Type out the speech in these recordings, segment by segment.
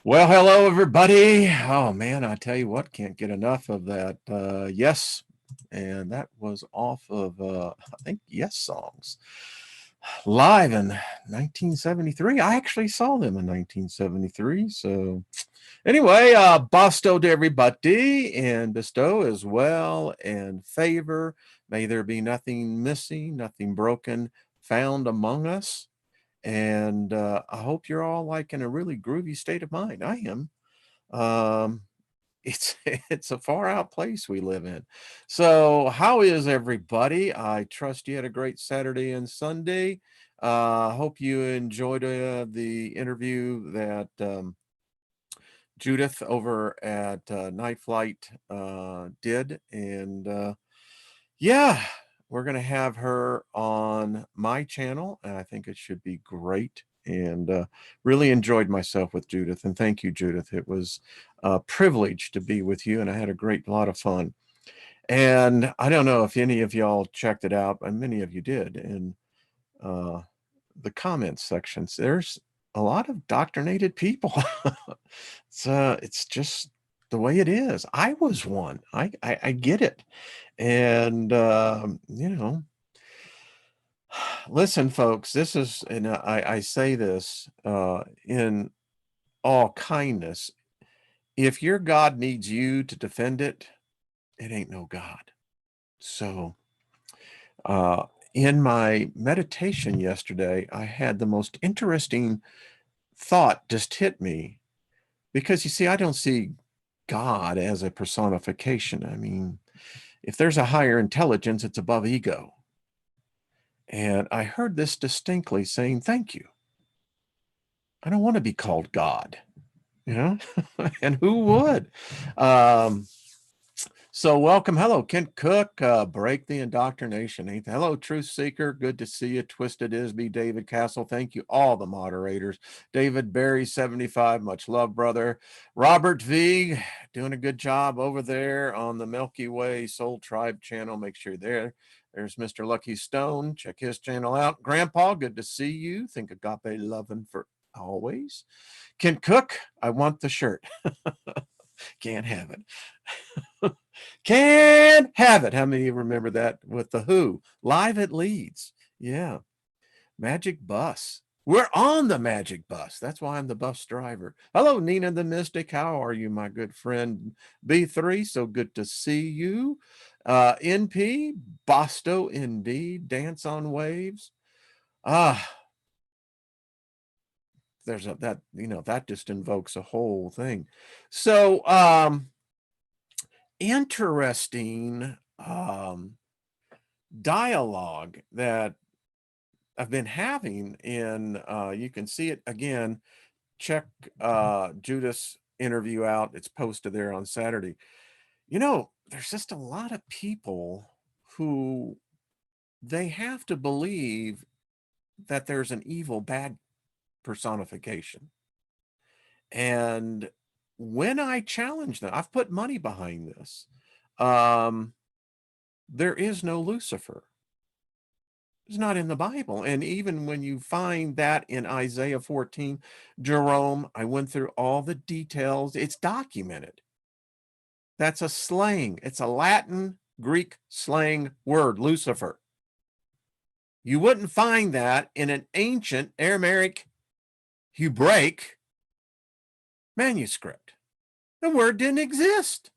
Well, hello, everybody. Oh, man, I tell you what, can't get enough of that. Yes. And that was off of, I think, Yes Songs. Live in 1973. I actually saw them in 1973. So, anyway, Bosto to everybody and bestow as well and favor. May there be nothing missing, nothing broken found among us. And I hope you're all like in a really groovy state of mind. I am. Um, it's it's a far out place we live in. So, how is everybody? I trust you had a great Saturday and Sunday. Hope you enjoyed the interview that Judith over at Night Flight did, and yeah, we're gonna have her on my channel, and I think it should be great. And really enjoyed myself with Judith, and thank you, Judith. It was a privilege to be with you, and I had a great lot of fun. And I don't know if any of y'all checked it out, but many of you did. And uh, the comments sections, there's a lot of doctrinated people. It's just the way it is. I was one. I get it. And listen, folks, this is, and I say this in all kindness. If your God needs you to defend it, it ain't no God. So, in my meditation yesterday, I had the most interesting thought just hit me because you see, I don't see God as a personification. I mean, if there's a higher intelligence, it's above ego. And I heard this distinctly saying, thank you. I don't want to be called God, you know, and who would? Um, So welcome. Hello, Kent Cook, Break the Indoctrination. Hello, Truth Seeker. Good to see you. Twisted Isby, David Castle. Thank you, all the moderators. David Barry, 75. Much love, brother. Robert V, doing a good job over there on the Milky Way Soul Tribe channel. Make sure you're there. There's Mr. Lucky Stone. Check his channel out. Grandpa, good to see you. Think agape loving for always. Kent Cook, I want the shirt. Can't have it. Can't have it. How many of you remember that with the Who? Live at Leeds. Yeah. Magic Bus. We're on the Magic Bus. That's why I'm the bus driver. Hello, Nina the Mystic. How are you, my good friend B3? So good to see you. NP, Bosto indeed. Dance on Waves. Ah, there's that, that just invokes a whole thing. So, interesting dialogue that I've been having in you can see it again. Check Judith's interview out. It's posted there on Saturday. There's just a lot of people who they have to believe that there's an evil bad personification. And when I challenge them, I've put money behind this. There is no Lucifer. It's not in the Bible. And even when you find that in Isaiah 14, Jerome, I went through all the details. It's documented. That's a slang. It's a Latin Greek slang word, Lucifer. You wouldn't find that in an ancient Aramaic Hebraic manuscript. The word didn't exist.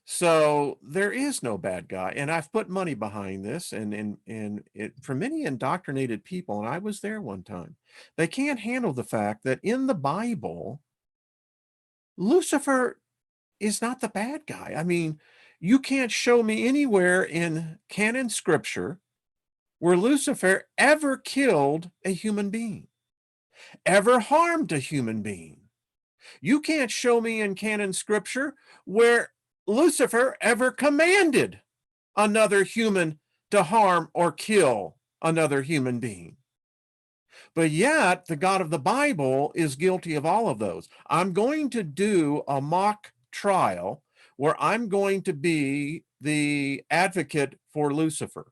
So there is no bad guy. And I've put money behind this, and it for many indoctrinated people, and I was there one time, they can't handle the fact that in the Bible, Lucifer is not the bad guy. I mean, you can't show me anywhere in canon scripture where Lucifer ever killed a human being, ever harmed a human being. You can't show me in canon scripture where Lucifer ever commanded another human to harm or kill another human being. But yet, the God of the Bible is guilty of all of those. I'm going to do a mock trial where I'm going to be the advocate for Lucifer.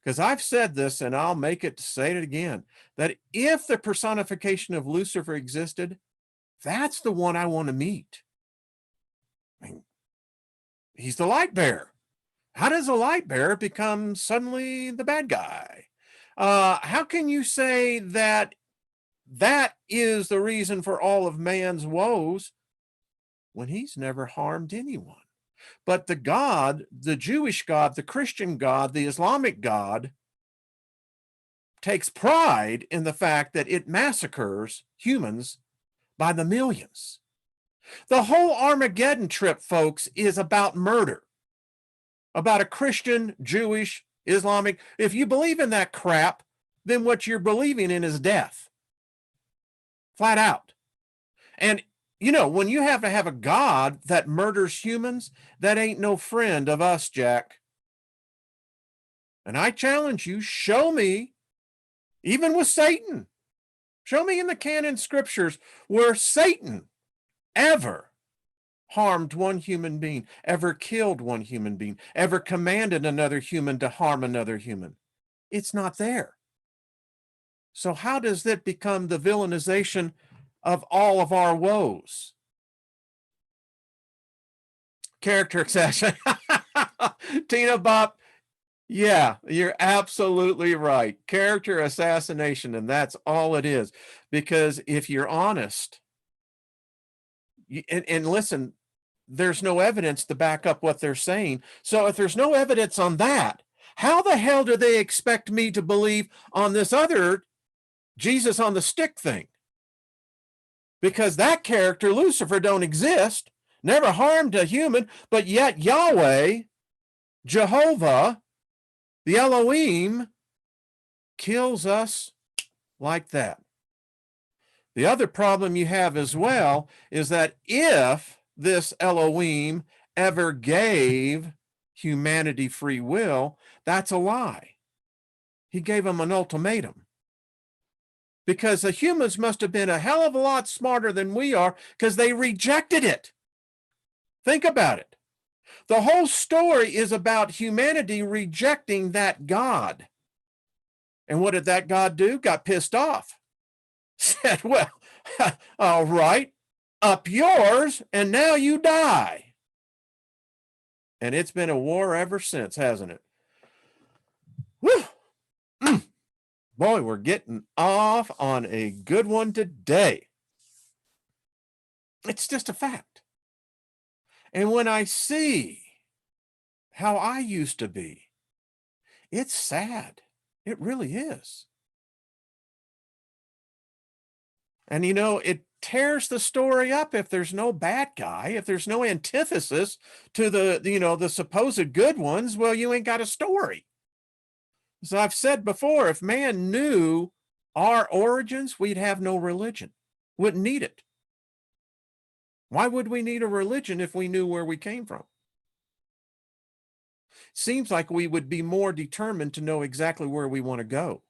Because I've said this, and I'll make it to say it again, that if the personification of Lucifer existed, That's the one I want to meet. I mean, he's the light bearer. How does a light bearer become suddenly the bad guy? How can you say that that is the reason for all of man's woes when he's never harmed anyone? But the God, the Jewish God, the Christian God, the Islamic God, takes pride in the fact that it massacres humans by the millions. The whole Armageddon trip, folks, is about murder, about a Christian, Jewish, Islamic. If you believe in that crap, then what you're believing in is death. Flat out. And, you know, when you have to have a God that murders humans, that ain't no friend of us, Jack. And I challenge you, show me, even with Satan, show me in the canon scriptures where Satan ever harmed one human being, ever killed one human being, ever commanded another human to harm another human. It's not there. So how does that become the villainization of all of our woes? Character assassination. Tina Bob, yeah, you're absolutely right. Character assassination, and that's all it is. Because if you're honest, and listen, there's no evidence to back up what they're saying. So if there's no evidence on that, how the hell do they expect me to believe on this other Jesus on the stick thing? Because that character, Lucifer, don't exist, never harmed a human, but yet Yahweh, Jehovah, the Elohim, kills us like that. The other problem you have as well is that if this Elohim ever gave humanity free will, that's a lie. He gave them an ultimatum. Because the humans must have been a hell of a lot smarter than we are because they rejected it. Think about it. The whole story is about humanity rejecting that God. And what did that God do? Got pissed off. Said, well, all right, up yours, and now you die. And it's been a war ever since, hasn't it? Whew. Boy, we're getting off on a good one today. It's just a fact. And when I see how I used to be, it's sad. It really is. And, you know, it tears the story up if there's no bad guy, if there's no antithesis to the supposed good ones. Well, you ain't got a story. As I've said before, if man knew our origins, we'd have no religion. Wouldn't need it. Why would we need a religion if we knew where we came from? Seems like we would be more determined to know exactly where we want to go.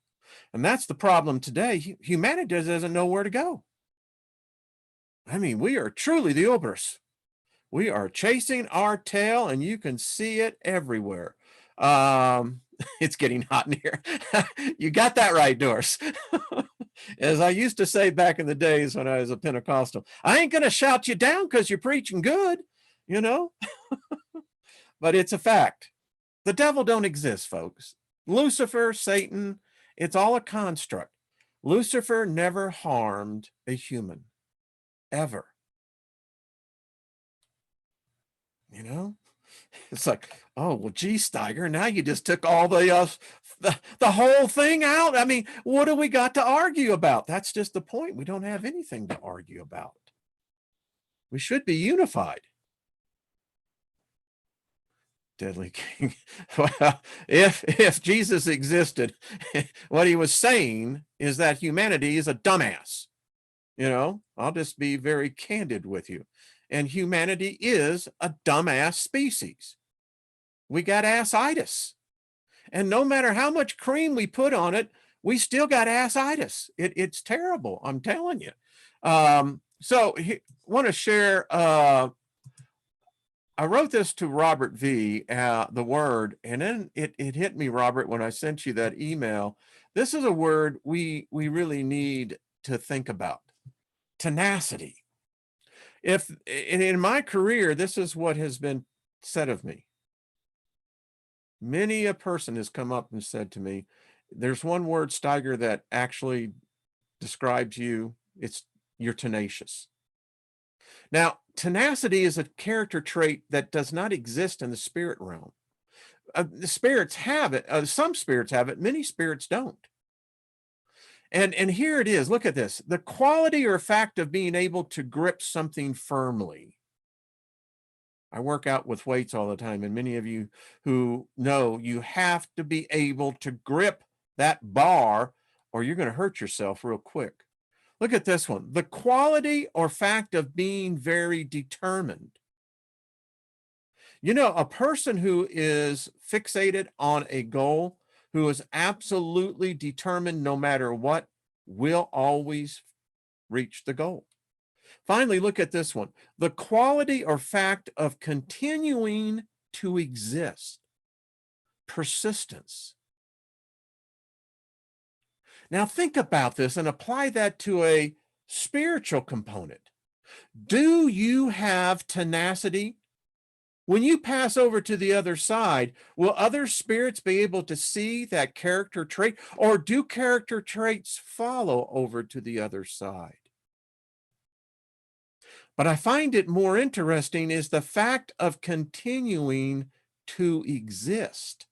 And that's the problem today. Humanity doesn't know where to go. I mean, we are truly the obers. We are chasing our tail, and you can see it everywhere. It's getting hot in here. You got that right, Doris. As I used to say back in the days when I was a Pentecostal, I ain't going to shout you down because you're preaching good, you know. But it's a fact. The devil don't exist, folks. Lucifer, Satan, it's all a construct. Lucifer never harmed a human, ever. You know, it's like, oh, well, gee, Steiger, now you just took all the whole thing out. I mean, what do we got to argue about? That's just the point. We don't have anything to argue about. We should be unified. Deadly King. Well, if Jesus existed, what he was saying is that humanity is a dumbass. You know, I'll just be very candid with you. And humanity is a dumbass species. We got assitis. And no matter how much cream we put on it, we still got assitis. It's terrible, I'm telling you. So I want to share, I wrote this to Robert V, the word, and then it hit me, Robert, when I sent you that email. This is a word we really need to think about. Tenacity. If in my career, this is what has been said of me. Many a person has come up and said to me, there's one word, Steiger, that actually describes you. It's you're tenacious. Now, tenacity is a character trait that does not exist in the spirit realm. The spirits have it. Some spirits have it. Many spirits don't. And here it is. Look at this. The quality or fact of being able to grip something firmly. I work out with weights all the time, and many of you who know you have to be able to grip that bar or you're going to hurt yourself real quick. Look at this one. The quality or fact of being very determined. You know, a person who is fixated on a goal, who is absolutely determined no matter what, will always reach the goal. Finally, look at this one. The quality or fact of continuing to exist. Persistence. Now think about this and apply that to a spiritual component. Do you have tenacity? When you pass over to the other side, will other spirits be able to see that character trait, or do character traits follow over to the other side? But I find it more interesting is the fact of continuing to exist.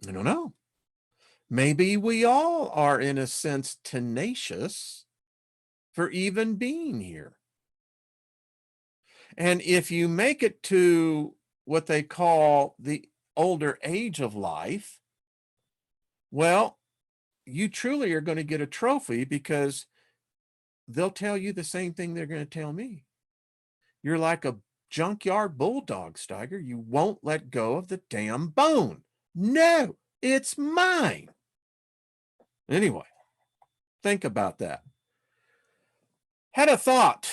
I don't know. Maybe we all are, in a sense, tenacious for even being here. And if you make it to what they call the older age of life, well, you truly are going to get a trophy because they'll tell you the same thing they're going to tell me. You're like a junkyard bulldog, Steiger. You won't let go of the damn bone. No, it's mine. Anyway, think about that. Had a thought.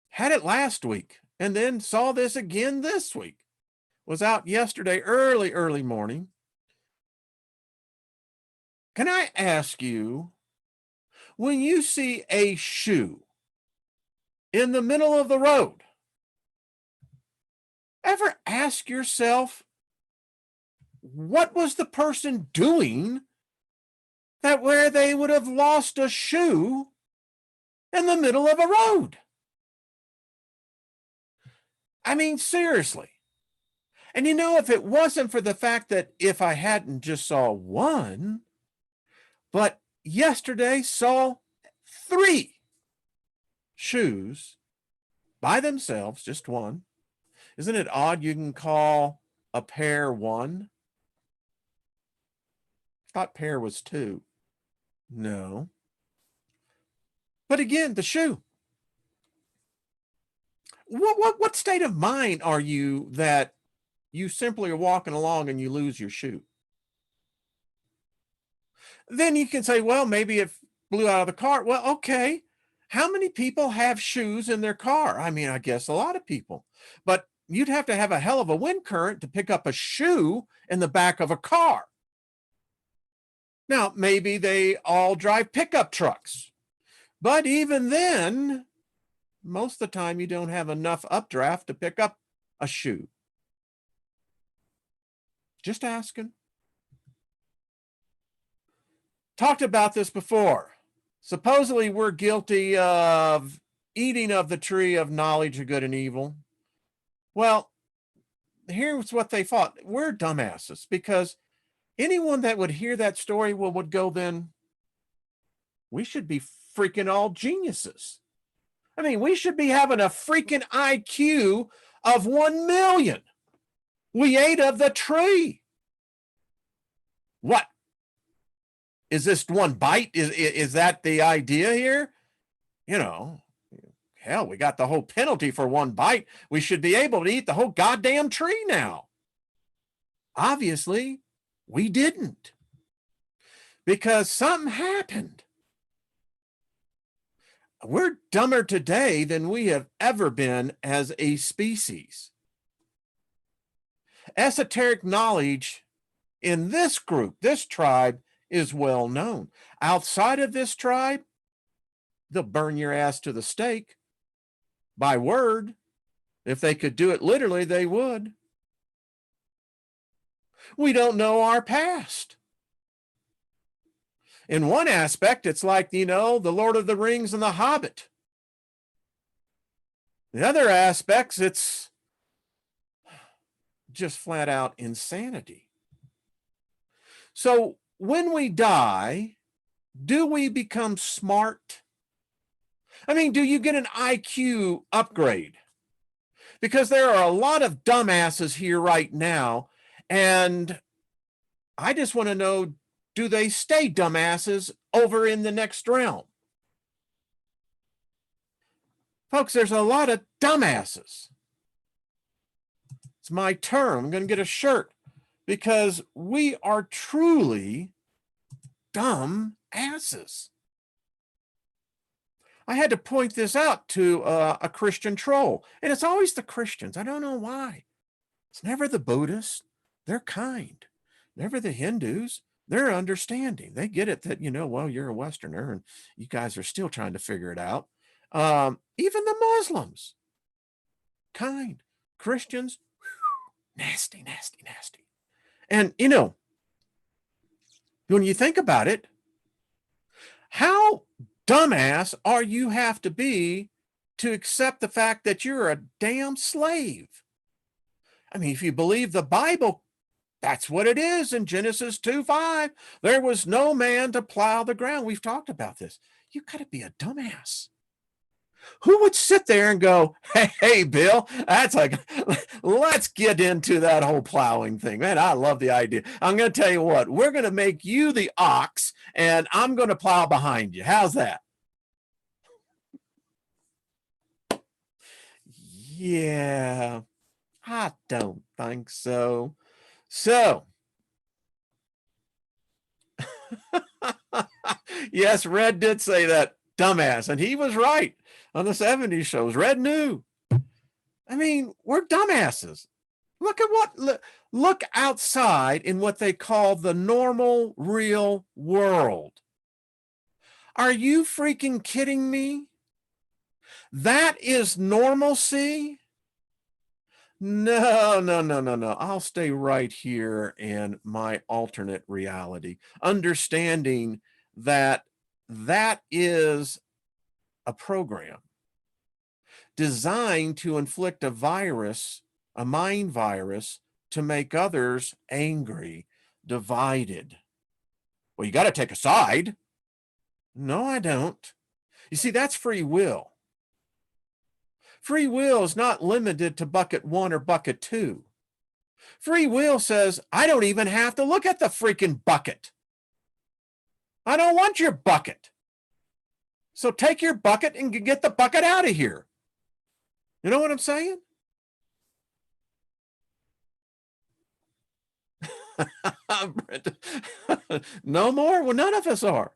Had it last week and then saw this again this week. Was out yesterday early morning. Can I ask you, when you see a shoe in the middle of the road, ever ask yourself, what was the person doing that where they would have lost a shoe in the middle of a road? I mean, seriously. And you know, if it wasn't for the fact that if I hadn't just saw one, but yesterday saw 3 shoes by themselves, just one. Isn't it odd you can call a pair one? I thought pair was 2. No. But again, the shoe. What state of mind are you that you simply are walking along and you lose your shoe? Then you can say, well, maybe it blew out of the car. Well, okay. How many people have shoes in their car? I mean, I guess a lot of people. But you'd have to have a hell of a wind current to pick up a shoe in the back of a car. Now, maybe they all drive pickup trucks. But even then, most of the time you don't have enough updraft to pick up a shoe. Just asking. Talked about this before. Supposedly we're guilty of eating of the tree of knowledge of good and evil. Well, here's what they thought. We're dumbasses because anyone that would hear that story would go, then we should be freaking all geniuses. I mean, we should be having a freaking IQ of 1 million. We ate of the tree. What? Is this one bite? Is that the idea here? You know, hell, we got the whole penalty for one bite. We should be able to eat the whole goddamn tree now. Obviously, we didn't. Because something happened. We're dumber today than we have ever been as a species. Esoteric knowledge in this group, this tribe, is well known. Outside of this tribe, They'll burn your ass to the stake by word. If they could do it literally, they would. We don't know our past. In one aspect, it's like, the Lord of the Rings and the Hobbit. The other aspects, it's just flat out insanity. So when we die, do we become smart? I mean, do you get an IQ upgrade? Because there are a lot of dumbasses here right now, and I just want to know, do they stay dumbasses over in the next realm? Folks, there's a lot of dumbasses. It's my term. I'm going to get a shirt because we are truly dumb asses. I had to point this out to a Christian troll, and it's always the Christians. I don't know why. It's never the Buddhists. They're kind. Never the Hindus. They're understanding. They get it that, well, you're a Westerner and you guys are still trying to figure it out. Even the Muslims, kind. Christians, nasty, nasty, nasty. And, when you think about it, how dumbass are you have to be to accept the fact that you're a damn slave? I mean, if you believe the Bible, that's what it is in Genesis 2:5. There was no man to plow the ground. We've talked about this. You got to be a dumbass. Who would sit there and go, hey, Bill, that's like, let's get into that whole plowing thing. Man, I love the idea. I'm going to tell you what, we're going to make you the ox and I'm going to plow behind you. How's that? Yeah, I don't think so. So, yes, Red did say that, dumbass, and he was right on the 70s shows. Red knew. I mean, we're dumbasses. Look outside in what they call the normal, real world. Are you freaking kidding me? That is normalcy? No, no, no, no, no. I'll stay right here in my alternate reality, understanding that that is a program designed to inflict a virus, a mind virus, to make others angry, divided. Well, you got to take a side. No, I don't. You see, that's free will. Free will is not limited to bucket 1 or bucket 2. Free will says, I don't even have to look at the freaking bucket. I don't want your bucket. So take your bucket and get the bucket out of here. You know what I'm saying? No more? Well, none of us are.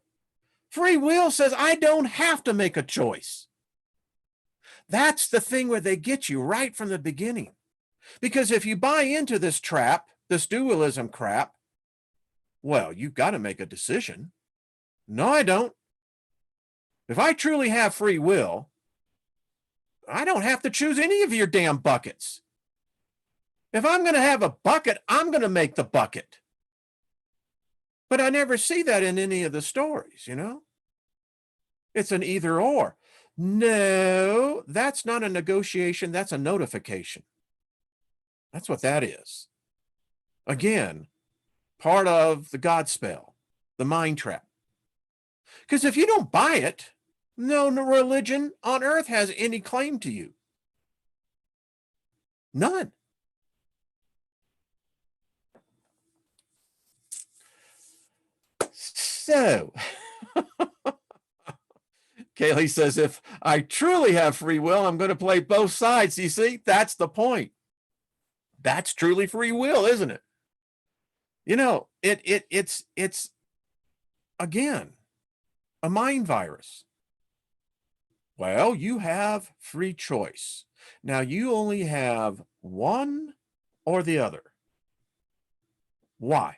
Free will says, I don't have to make a choice. That's the thing where they get you right from the beginning. Because if you buy into this trap, this dualism crap, well, you've got to make a decision. No, I don't. If I truly have free will, I don't have to choose any of your damn buckets. If I'm going to have a bucket, I'm going to make the bucket. But I never see that in any of the stories, It's an either or. No, that's not a negotiation. That's a notification. That's what that is. Again, part of the God spell, the mind trap. Because if you don't buy it, no religion on earth has any claim to you. None. So, Kaylee says, if I truly have free will, I'm going to play both sides. You see, that's the point. That's truly free will, isn't it? It's again, a mind virus. Well, you have free choice. Now you only have one or the other. Why?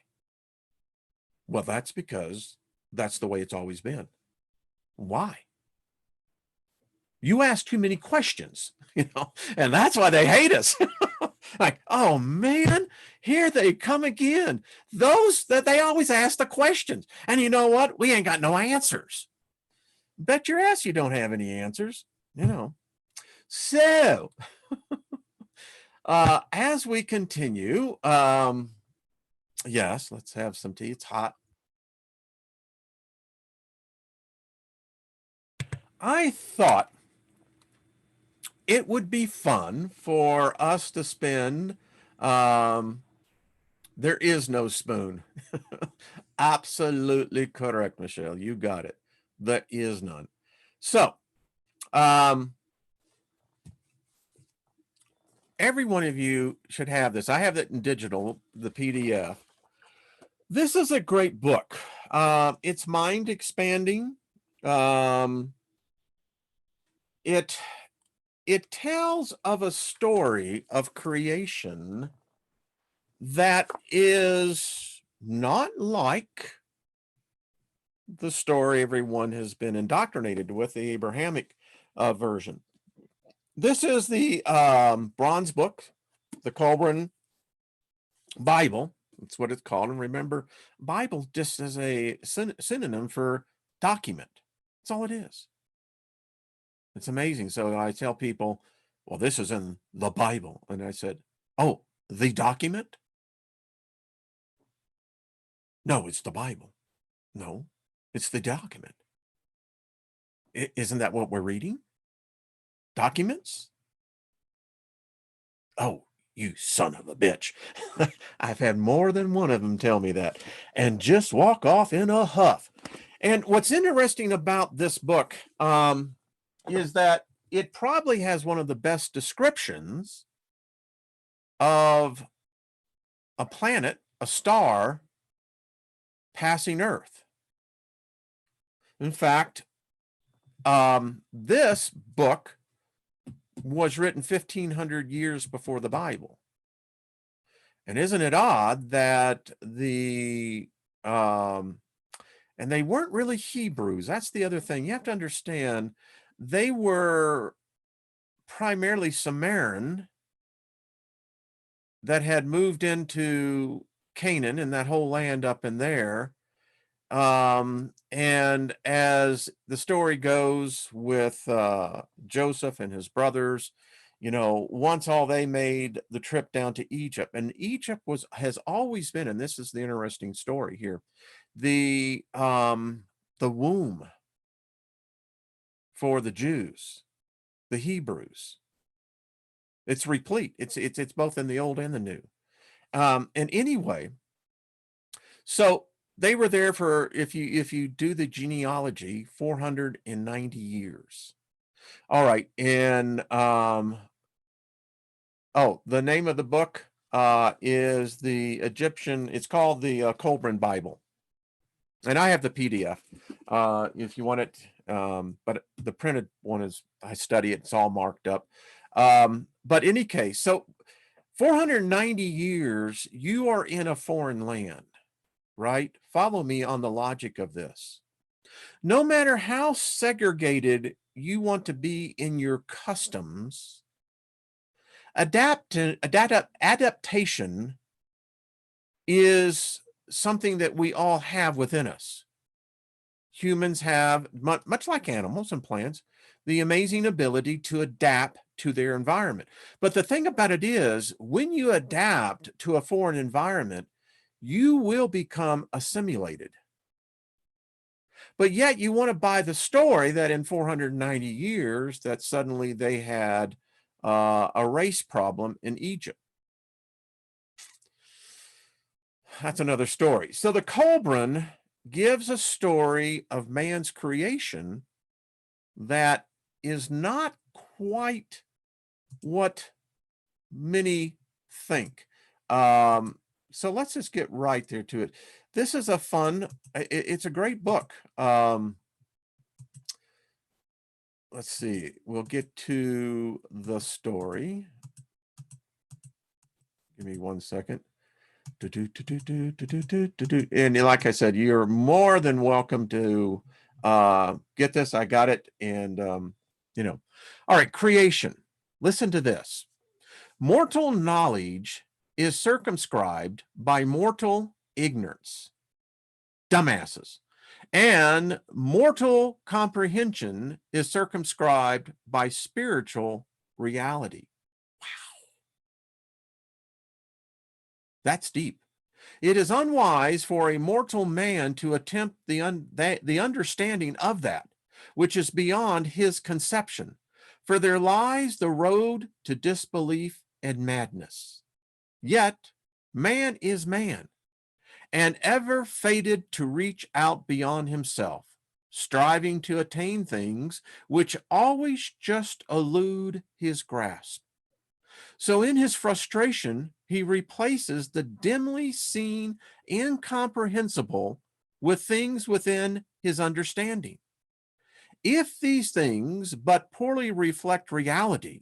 Well, that's because that's the way it's always been. Why? You ask too many questions, and that's why they hate us. Like, oh man, here they come again. Those that they always ask the questions. And you know what? We ain't got no answers. Bet your ass you don't have any answers, So, as we continue, yes, let's have some tea. It's hot. I thought it would be fun for us to spend, there is no spoon. Absolutely correct, Michelle. You got it. There is none. So, every one of you should have this. I have it in digital, the PDF. This is a great book. It's mind expanding. It tells of a story of creation that is not like the story everyone has been indoctrinated with, the Abrahamic version. This is the bronze book, the Colburn Bible. That's what it's called. And remember, Bible just as a synonym for document. That's all it is. It's amazing. So I tell people, well, this is in the Bible. And I said, oh, the document? No, it's the Bible. No, it's the document. Isn't that what we're reading? Documents? Oh, you son of a bitch. I've had more than one of them tell me that and just walk off in a huff. And what's interesting about this book is that it probably has one of the best descriptions of a planet, a star passing Earth. In fact, this book was written 1,500 years before the Bible. And isn't it odd that and they weren't really Hebrews. That's the other thing. You have to understand, they were primarily Samaritan that had moved into Canaan and that whole land up in there. And as the story goes with Joseph and his brothers, once all they made the trip down to Egypt, and Egypt has always been, and this is the interesting story here, the womb for the Jews, the Hebrews. It's replete. It's both in the old and the new. And anyway, so they were there for, if you do the genealogy, 490 years. All right. And the name of the book is the Egyptian, it's called the Colburn Bible. And I have the PDF if you want it. But the printed one I study it, it's all marked up. But in any case, so 490 years, you are in a foreign land, right? Follow me on the logic of this. No matter how segregated you want to be in your customs, adaptation is something that we all have within us. Humans have, much like animals and plants, the amazing ability to adapt to their environment. But the thing about it is, when you adapt to a foreign environment, you will become assimilated. But yet you want to buy the story that in 490 years that suddenly they had a race problem in Egypt. That's another story. So the Colburn gives a story of man's creation that is not quite what many think. So let's just get right there to it. This is a fun, it's a great book. Let's see, we'll get to the story. Give me 1 second. And like I said, you're more than welcome to get this. I got it. And you know. All right, creation. Listen to this. Mortal knowledge is circumscribed by mortal ignorance, dumbasses, and mortal comprehension is circumscribed by spiritual reality. That's deep. It is unwise for a mortal man to attempt the understanding of that, which is beyond his conception, for there lies the road to disbelief and madness. Yet, man is man, and ever fated to reach out beyond himself, striving to attain things which always just elude his grasp. So in his frustration, he replaces the dimly seen incomprehensible with things within his understanding. If these things but poorly reflect reality,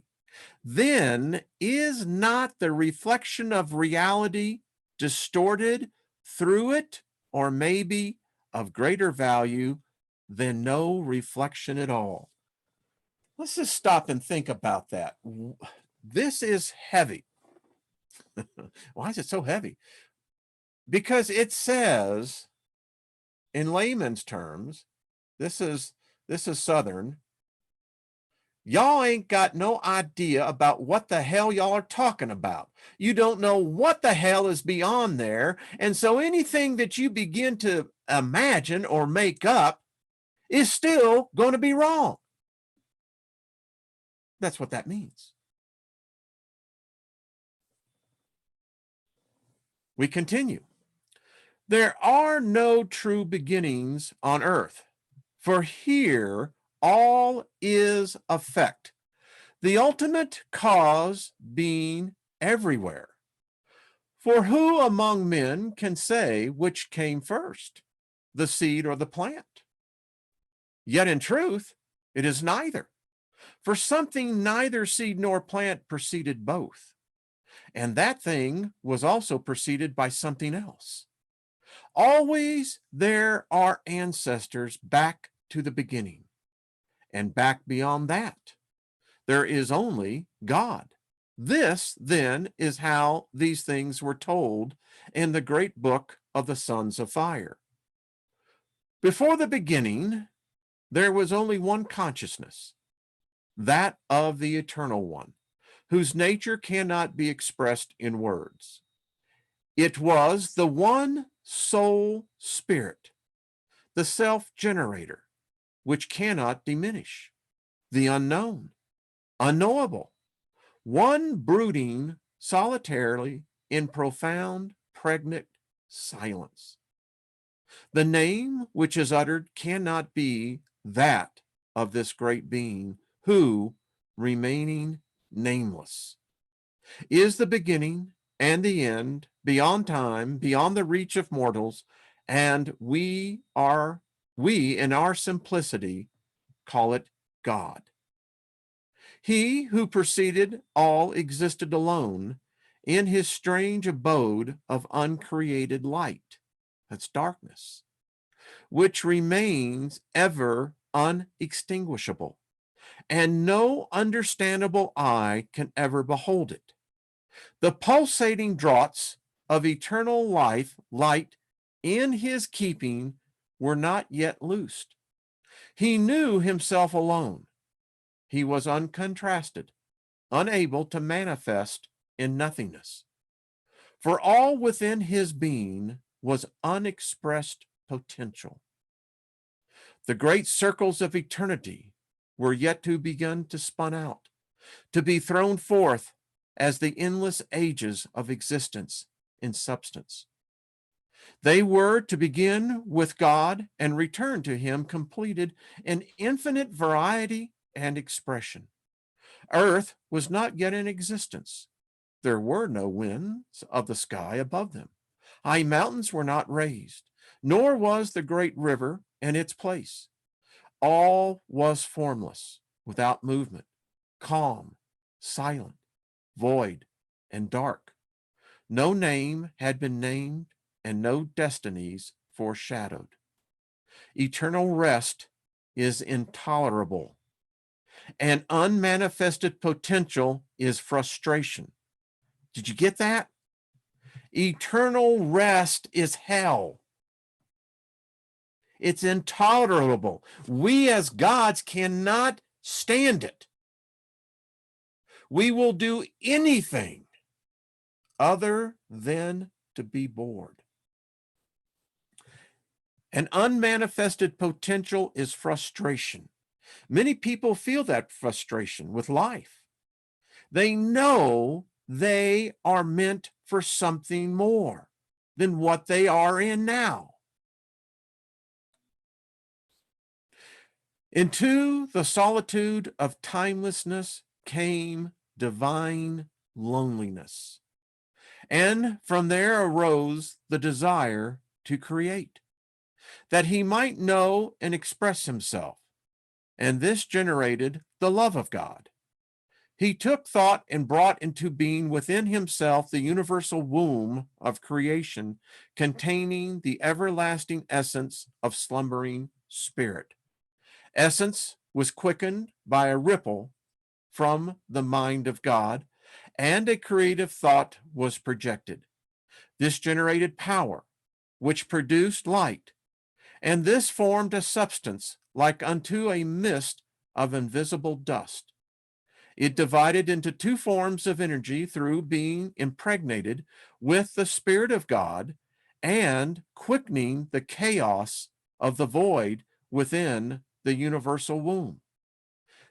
then is not the reflection of reality distorted through it, or maybe of greater value than no reflection at all? Let's just stop and think about that. This is heavy. Why is it so heavy? Because it says, in layman's terms, this is Southern. Y'all ain't got no idea about what the hell y'all are talking about. You don't know what the hell is beyond there. And so anything that you begin to imagine or make up is still going to be wrong. That's what that means. We continue. There are no true beginnings on earth, for here all is effect, the ultimate cause being everywhere. For who among men can say which came first, the seed or the plant? Yet in truth, it is neither. For something neither seed nor plant preceded both, and that thing was also preceded by something else. Always there are ancestors back to the beginning, and back beyond that, there is only God. This, then, is how these things were told in the great book of the Sons of Fire. Before the beginning, there was only one consciousness, that of the Eternal One, whose nature cannot be expressed in words. It was the one soul spirit, the self-generator, which cannot diminish, the unknown, unknowable, one brooding solitarily in profound, pregnant silence. The name which is uttered cannot be that of this great being who, remaining nameless, is the beginning and the end, beyond time, beyond the reach of mortals, and we in our simplicity call it God. He who preceded all existed alone in his strange abode of uncreated light, that's darkness, which remains ever unextinguishable, and no understandable eye can ever behold it. The pulsating draughts of eternal light in his keeping were not yet loosed. He knew himself alone. He was uncontrasted, unable to manifest in nothingness. For all within his being was unexpressed potential. The great circles of eternity were yet to begin to spun out, to be thrown forth as the endless ages of existence in substance. They were to begin with God and return to him completed in infinite variety and expression. Earth was not yet in existence. There were no winds of the sky above them. High mountains were not raised, nor was the great river in its place. All was formless, without movement, calm, silent, void, and dark. No name had been named, and no destinies foreshadowed. Eternal rest is intolerable, And unmanifested potential is frustration. Did you get that? Eternal rest is hell. It's intolerable. We as gods cannot stand it. We will do anything other than to be bored. An unmanifested potential is frustration. Many people feel that frustration with life. They know they are meant for something more than what they are in now. Into the solitude of timelessness came divine loneliness. And from there arose the desire to create, that he might know and express himself. And this generated the love of God. He took thought and brought into being within himself the universal womb of creation, containing the everlasting essence of slumbering spirit. Essence was quickened by a ripple from the mind of God, and a creative thought was projected. This generated power, which produced light, and this formed a substance like unto a mist of invisible dust. It divided into two forms of energy through being impregnated with the Spirit of God and quickening the chaos of the void within the universal womb,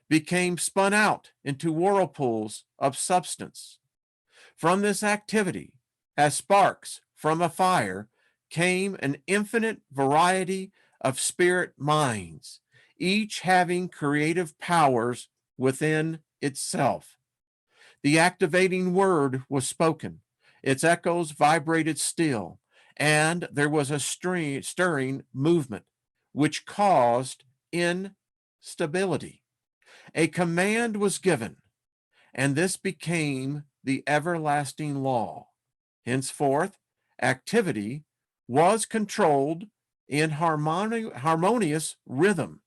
became spun out into whirlpools of substance. From this activity, as sparks from a fire, came an infinite variety of spirit minds, each having creative powers within itself. The activating word was spoken, its echoes vibrated still, and there was a stirring movement which caused instability. A command was given, and this became the everlasting law. Henceforth, activity was controlled in harmonious rhythm,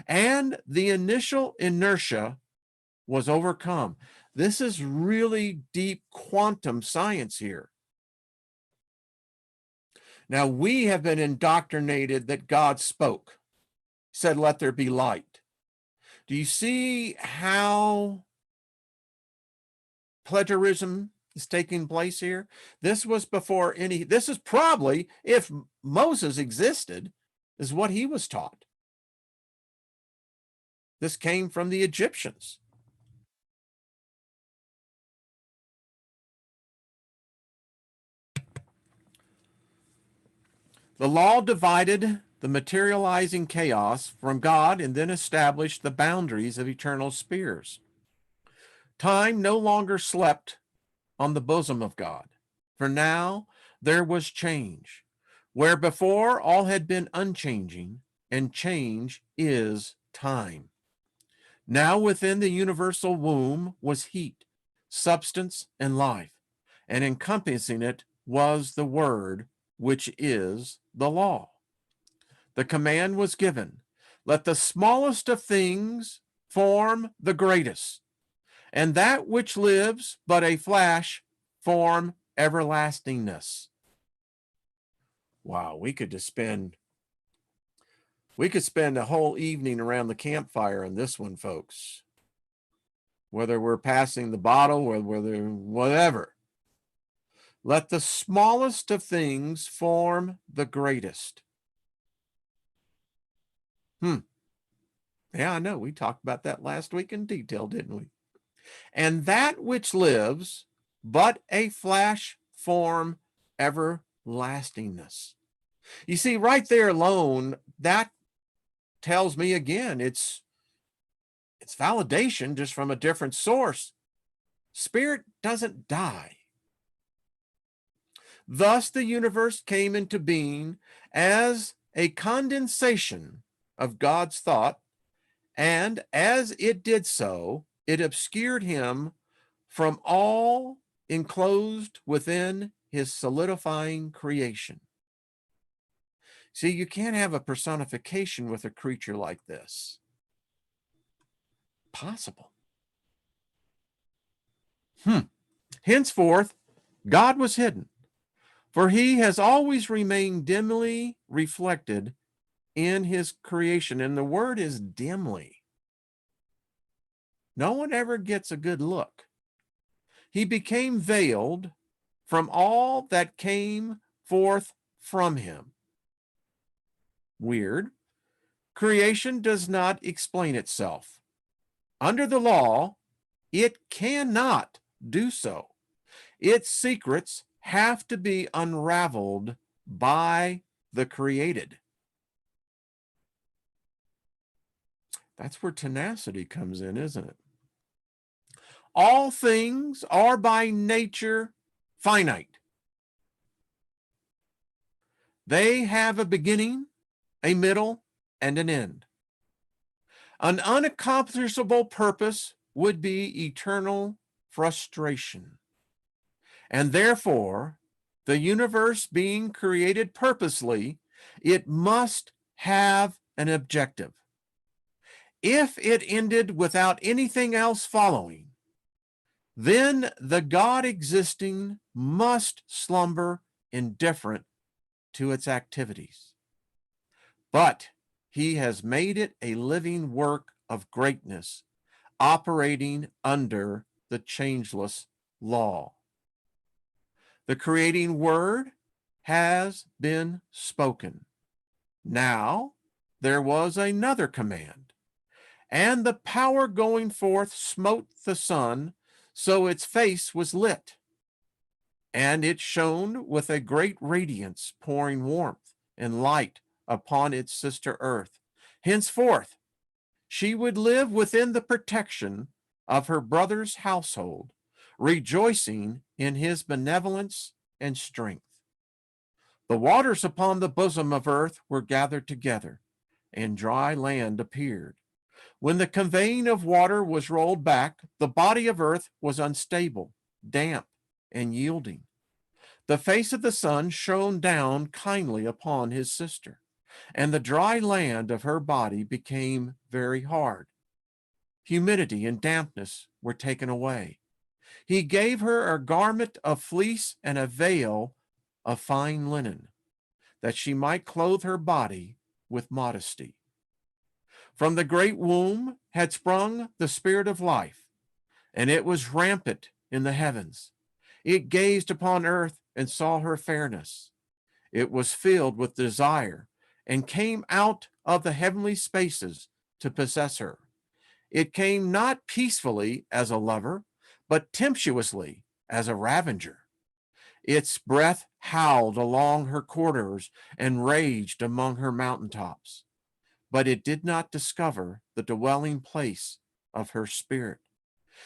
and the initial inertia was overcome. This is really deep quantum science here. Now, we have been indoctrinated that God spoke, said, "Let there be light." Do you see how plagiarism is taking place here? This was before this is probably, if Moses existed, is what he was taught. This came from the Egyptians. The law divided the materializing chaos from God and then established the boundaries of eternal spheres. Time no longer slept on the bosom of God, for now there was change, where before all had been unchanging, and change is time. Now within the universal womb was heat, substance, and life, and encompassing it was the word, which is the law. The command was given, let the smallest of things form the greatest, and that which lives but a flash form everlastingness. Wow, we could spend a whole evening around the campfire on this one, folks. Whether we're passing the bottle or whatever. Let the smallest of things form the greatest. Yeah, I know. We talked about that last week in detail, didn't we? And that which lives, but a flash form everlastingness. You see, right there alone, that tells me again, it's validation just from a different source. Spirit doesn't die. Thus, the universe came into being as a condensation of God's thought, and as it did so, it obscured him from all enclosed within his solidifying creation. See, you can't have a personification with a creature like this. possible? Henceforth, God was hidden, for he has always remained dimly reflected in his creation. And the word is dimly. No one ever gets a good look. He became veiled from all that came forth from him. Weird. Creation does not explain itself. Under the law, it cannot do so. Its secrets have to be unraveled by the created. That's where tenacity comes in, isn't it? All things are by nature finite. They have a beginning, a middle, and an end. An unaccomplishable purpose would be eternal frustration. And therefore, the universe being created purposely, it must have an objective. If it ended without anything else following, then the God existing must slumber indifferent to its activities. But he has made it a living work of greatness, operating under the changeless law. The creating word has been spoken. Now there was another command, and the power going forth smote the sun, so its face was lit, and it shone with a great radiance, pouring warmth and light upon its sister earth. Henceforth, she would live within the protection of her brother's household, rejoicing in his benevolence and strength. The waters upon the bosom of earth were gathered together, and dry land appeared. When the conveying of water was rolled back, the body of earth was unstable, damp, and yielding. The face of the sun shone down kindly upon his sister, and the dry land of her body became very hard. Humidity and dampness were taken away. He gave her a garment of fleece and a veil of fine linen, that she might clothe her body with modesty. From the great womb had sprung the spirit of life, and it was rampant in the heavens. It gazed upon earth and saw her fairness. It was filled with desire and came out of the heavenly spaces to possess her. It came not peacefully as a lover, but tempestuously as a ravager. Its breath howled along her corridors and raged among her mountaintops. But it did not discover the dwelling place of her spirit.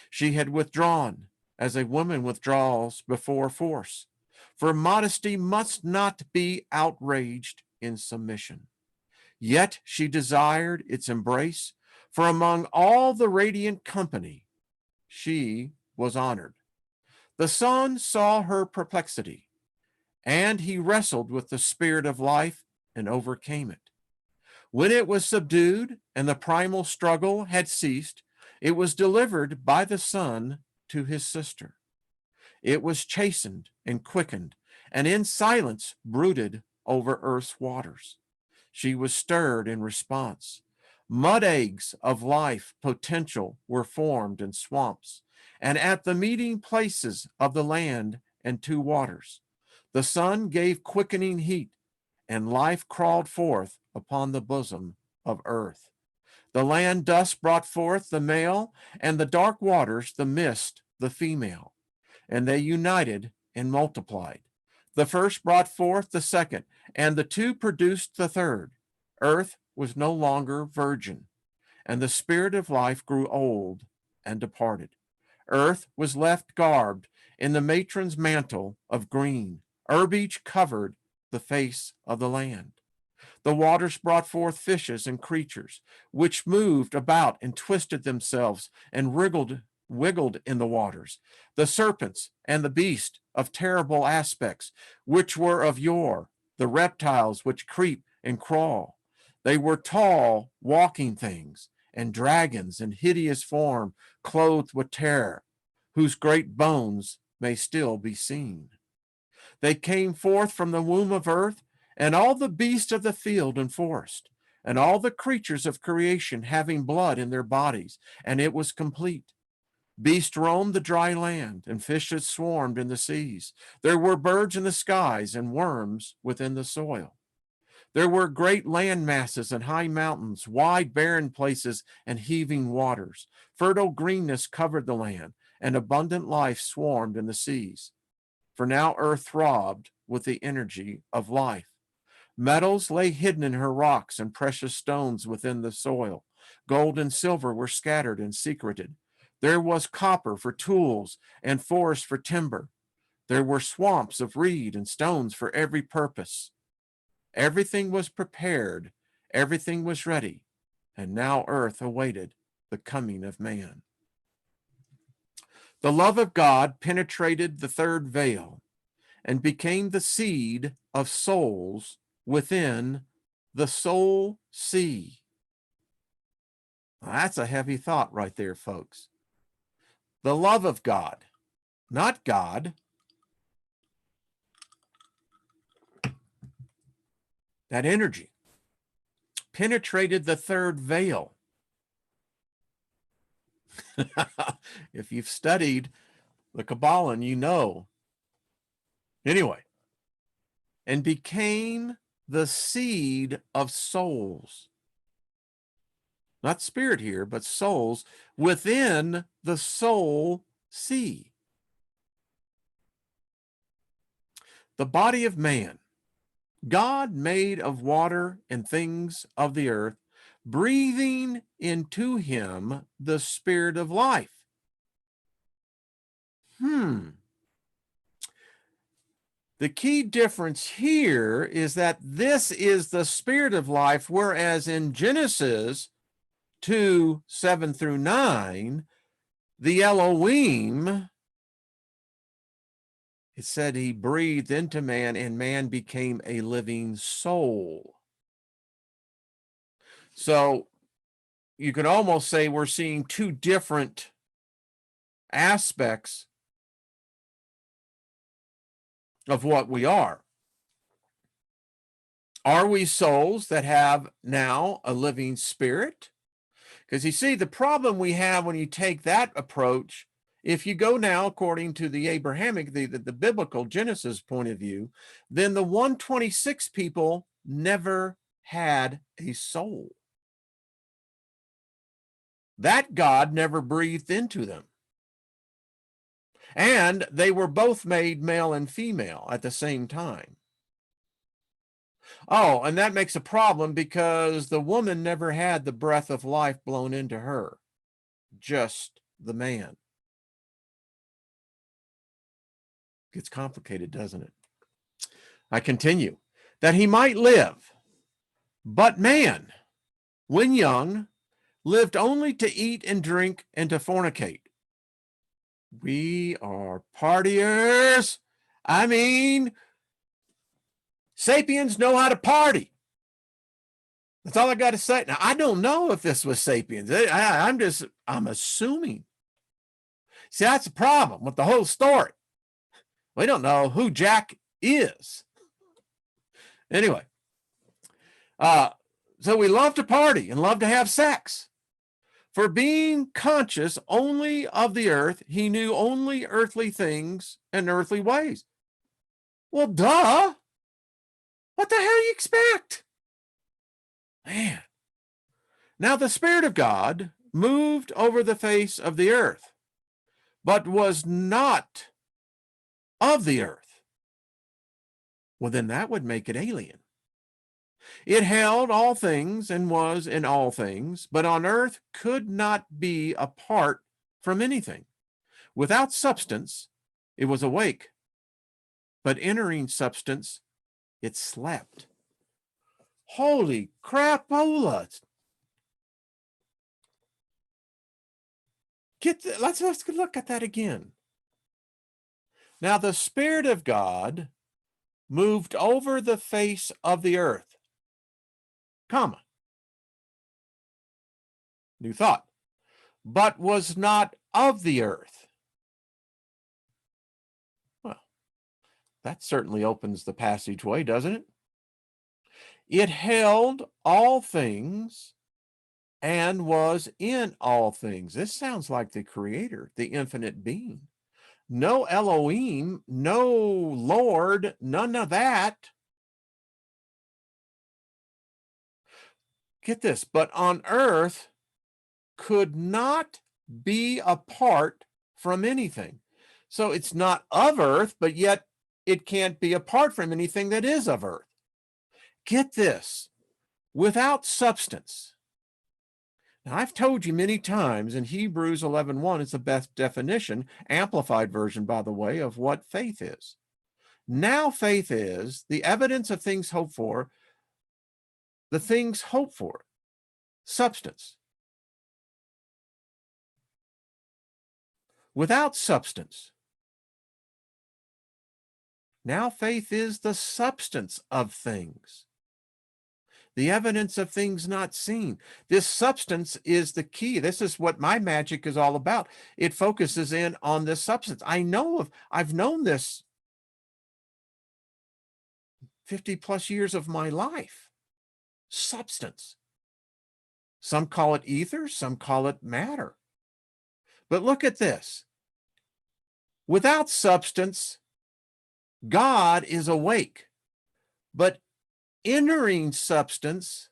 She had withdrawn as a woman withdraws before force, for modesty must not be outraged in submission. Yet she desired its embrace, for among all the radiant company, she was honored. The sun saw her perplexity, and he wrestled with the spirit of life and overcame it. When it was subdued and the primal struggle had ceased, it was delivered by the sun to his sister. It was chastened and quickened, and in silence brooded over earth's waters. She was stirred in response. Mud eggs of life potential were formed in swamps, and at the meeting places of the land and two waters. The sun gave quickening heat, and life crawled forth upon the bosom of earth. The land dust brought forth the male, and the dark waters the mist the female, and they united and multiplied. The first brought forth the second, and the two produced the third. Earth was no longer virgin, and the spirit of life grew old and departed. Earth was left garbed in the matron's mantle of green. Herbage covered the face of the land. The waters brought forth fishes and creatures, which moved about and twisted themselves and wiggled in the waters. The serpents and the beasts of terrible aspects, which were of yore, the reptiles which creep and crawl. They were tall walking things, and dragons in hideous form, clothed with terror, whose great bones may still be seen. They came forth from the womb of earth, and all the beasts of the field and forest, and all the creatures of creation having blood in their bodies, and it was complete. Beasts roamed the dry land, and fishes swarmed in the seas. There were birds in the skies, and worms within the soil. There were great land masses and high mountains, wide barren places and heaving waters. Fertile greenness covered the land, and abundant life swarmed in the seas. For now earth throbbed with the energy of life. Metals lay hidden in her rocks, and precious stones within the soil. Gold and silver were scattered and secreted. There was copper for tools and forest for timber. There were swamps of reed and stones for every purpose. Everything was prepared, everything was ready, and now earth awaited the coming of man. The love of God penetrated the third veil and became the seed of souls within the soul sea. Now, that's a heavy thought right there, folks. The love of God, not God. That energy penetrated the third veil. If you've studied the Kabbalah, you know. Anyway, and became the seed of souls. Not spirit here, but souls within the soul sea. The body of man, God made of water and things of the earth, breathing into him the spirit of life. The key difference here is that this is the spirit of life, whereas in Genesis 2, 7 through 9, the Elohim, it said he breathed into man and man became a living soul. So you could almost say we're seeing two different aspects of what we are. Are we souls that have now a living spirit? Because you see, the problem we have when you take that approach, if you go now according to the Abrahamic, the biblical Genesis point of view, then the 126 people never had a soul. That God never breathed into them. And they were both made male and female at the same time. Oh, and that makes a problem because the woman never had the breath of life blown into her, just the man. Gets complicated, doesn't it? I continue. That he might live. But man, when young, lived only to eat and drink and to fornicate. We are partiers. I mean, sapiens know how to party. That's all I got to say. Now, I don't know if this was sapiens. I'm assuming. See, that's the problem with the whole story. We don't know who Jack is. Anyway, so we love to party and love to have sex. For being conscious only of the earth, he knew only earthly things and earthly ways. Well, duh. What the hell do you expect? Man. Now the Spirit of God moved over the face of the earth, but was not of the earth. Well, then that would make it alien. It held all things and was in all things, but on earth could not be apart from anything. Without substance, it was awake, but entering substance, it slept. Holy crapola. Let's look at that again. Now the Spirit of God moved over the face of the earth, comma. New thought. But was not of the earth. Well, that certainly opens the passageway, doesn't it? It held all things and was in all things. This sounds like the creator, the infinite being. No Elohim, no Lord, none of that. Get this, but on earth could not be apart from anything. So it's not of earth, but yet it can't be apart from anything that is of earth. Get this, without substance. Now, I've told you many times in Hebrews 11:1, it's the best definition, amplified version, by the way, of what faith is. Now faith is the evidence of things hoped for, the things hoped for, substance. Without substance. Now faith is the substance of things, the evidence of things not seen. This substance is the key. This is what my magic is all about. It focuses in on this substance. I've known this 50 plus years of my life. Substance. Some call it ether, some call it matter. But look at this. Without substance, God is awake, but entering substance,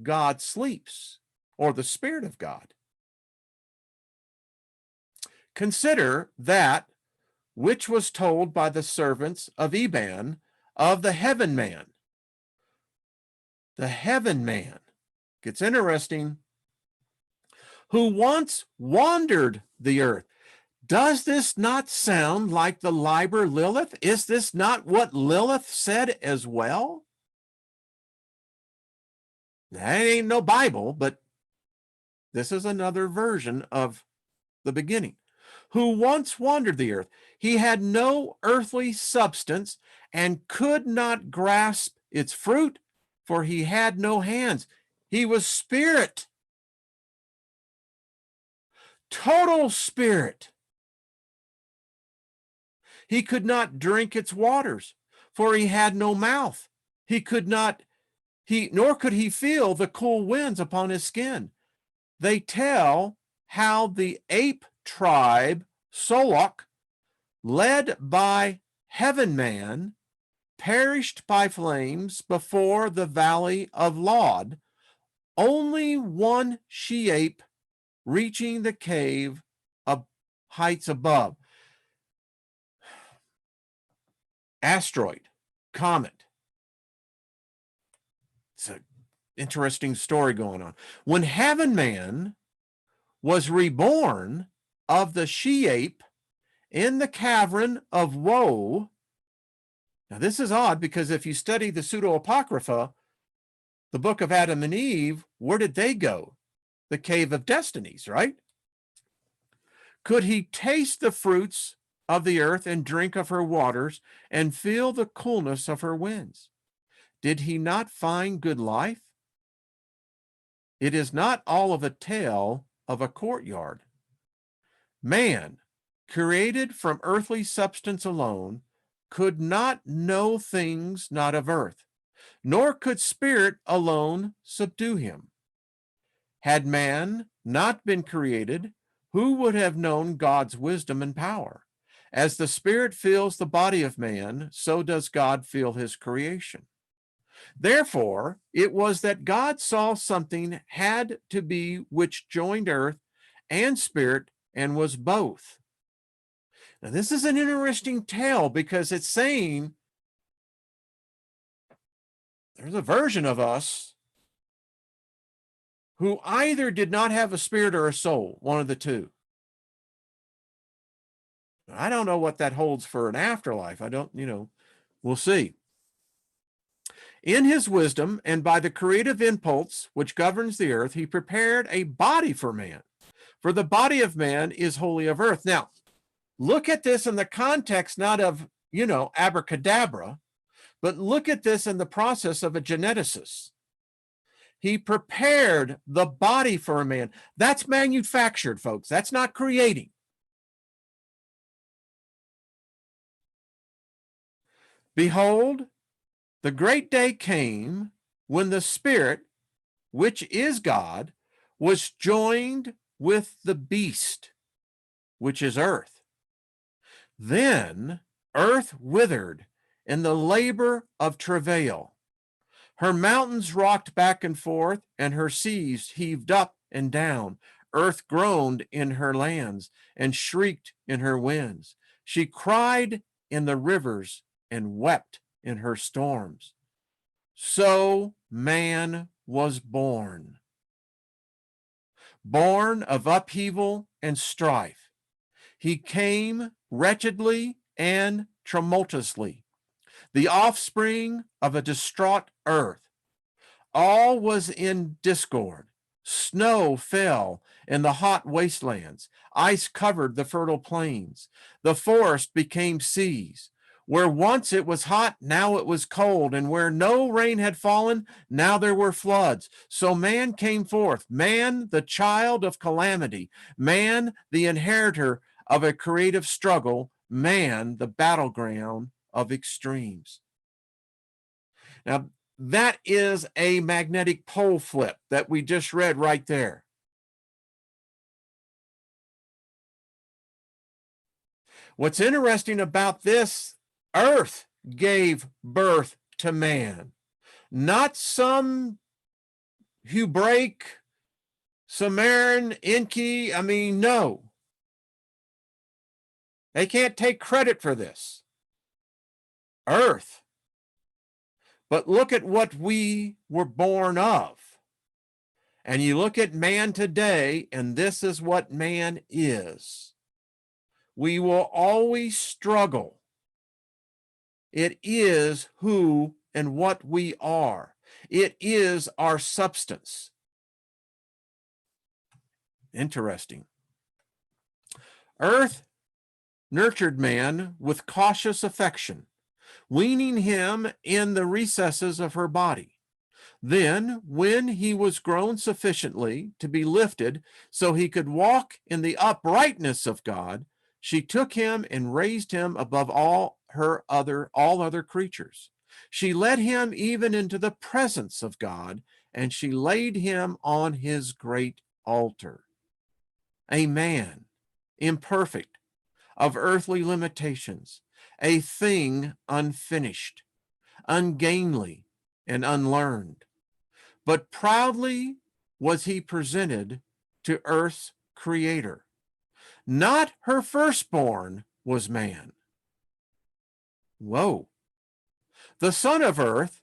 God sleeps, or the Spirit of God. Consider that which was told by the servants of Eban of the heaven man. The heaven man, gets interesting, who once wandered the earth. Does this not sound like the Liber Lilith? Is this not what Lilith said as well? That ain't no Bible, but this is another version of the beginning. Who once wandered the earth. He had no earthly substance and could not grasp its fruit, for he had no hands. He was spirit. Total spirit. He could not drink its waters, for he had no mouth. Nor could he feel the cool winds upon his skin. They tell how the ape tribe, Solok, led by heaven man, perished by flames before the valley of Lod, only one she-ape reaching the cave of heights above. Asteroid, comet. It's an interesting story going on. When heaven man was reborn of the she-ape in the cavern of woe. Now this is odd because if you study the pseudo-apocrypha, the book of Adam and Eve, where did they go? The cave of destinies, right? Could he taste the fruits of the earth and drink of her waters and feel the coolness of her winds? Did he not find good life? It is not all of a tale of a courtyard. Man, created from earthly substance alone, could not know things not of earth, nor could spirit alone subdue him. Had man not been created, who would have known God's wisdom and power? As the spirit fills the body of man, so does God fill his creation. Therefore, it was that God saw something had to be which joined earth and spirit and was both. Now, this is an interesting tale because it's saying there's a version of us who either did not have a spirit or a soul, one of the two. I don't know what that holds for an afterlife. I don't, we'll see. In his wisdom and by the creative impulse which governs the earth, he prepared a body for man. For the body of man is wholly of earth. Now, look at this in the context not of, abracadabra, but look at this in the process of a geneticist. He prepared the body for a man. That's manufactured, folks. That's not creating. Behold, the great day came when the Spirit, which is God, was joined with the beast, which is earth. Then earth withered in the labor of travail. Her mountains rocked back and forth, and her seas heaved up and down. Earth groaned in her lands and shrieked in her winds. She cried in the rivers and wept in her storms. So man was born of upheaval and strife. He came wretchedly and tumultuously, the offspring of a distraught earth. All was in discord. Snow fell in the hot wastelands. Ice covered the fertile plains. The forest became seas. Where once it was hot, now it was cold. And where no rain had fallen, now there were floods. So man came forth, man, the child of calamity, man, the inheritor of a creative struggle, man, the battleground of extremes. Now, that is a magnetic pole flip that we just read right there. What's interesting about this, earth gave birth to man, not some Hebraic, Sumerian, Enki. I mean, no. They can't take credit for this. Earth. But look at what we were born of. And you look at man today, and this is what man is. We will always struggle. It is who and what we are. It is our substance. Interesting. Earth nurtured man with cautious affection, weaning him in the recesses of her body. Then, when he was grown sufficiently to be lifted so he could walk in the uprightness of God, she took him and raised him above all other creatures. She led him even into the presence of God, and she laid him on his great altar. A man, imperfect, of earthly limitations, a thing unfinished, ungainly, and unlearned. But proudly was he presented to earth's creator. Not her firstborn was man. Whoa. The son of earth,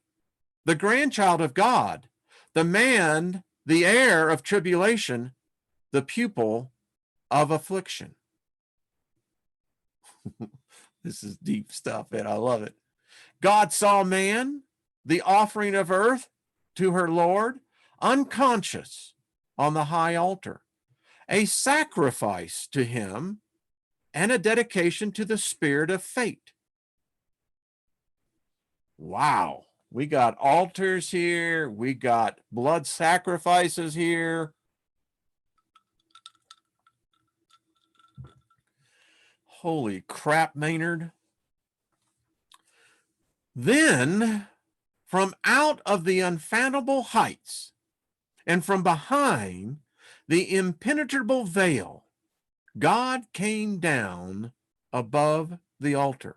the grandchild of God, the man, the heir of tribulation, the pupil of affliction. This is deep stuff, and I love it. God saw man, the offering of earth to her Lord, unconscious on the high altar, a sacrifice to him and a dedication to the spirit of fate. Wow. We got altars here. We got blood sacrifices here. Holy crap, Maynard. Then, from out of the unfathomable heights and from behind the impenetrable veil, God came down above the altar,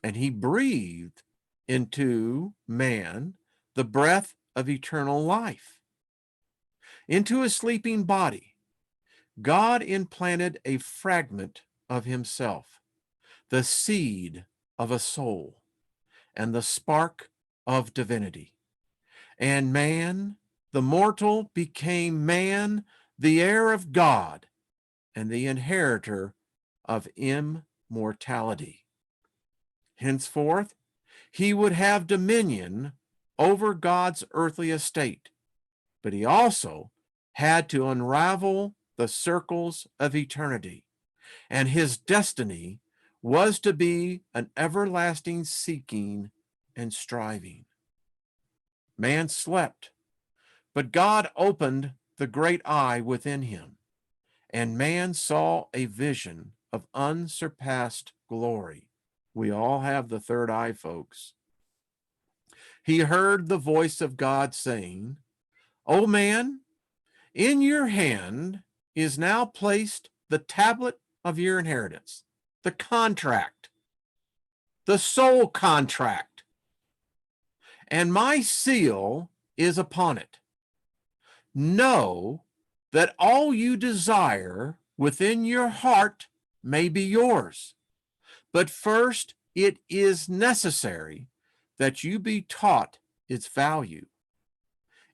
and he breathed into man the breath of eternal life. Into his sleeping body, God implanted a fragment of himself, the seed of a soul, and the spark of divinity. And man, the mortal, became man, the heir of God, and the inheritor of immortality. Henceforth, he would have dominion over God's earthly estate, but he also had to unravel the circles of eternity, and his destiny was to be an everlasting seeking and striving. Man slept, But God opened the great eye within him, and man saw a vision of unsurpassed glory. We all have the third eye, folks. He heard the voice of God saying, "O man, in your hand is now placed the tablet of your inheritance, the contract, the soul contract, and my seal is upon it. Know that all you desire within your heart may be yours. But first, it is necessary that you be taught its value.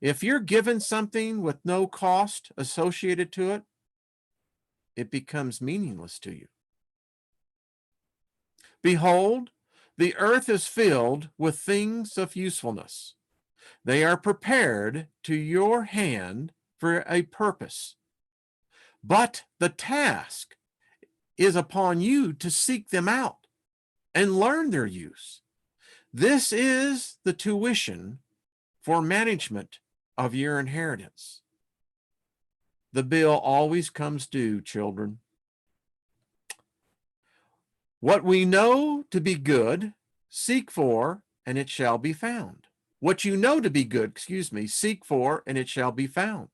If you're given something with no cost associated to it, it becomes meaningless to you. Behold, the earth is filled with things of usefulness. They are prepared to your hand for a purpose. But the task is upon you to seek them out and learn their use. This is the tuition for management of your inheritance. The bill always comes due, children. What we know to be good, seek for, and it shall be found. What you know to be good, seek for, and it shall be found.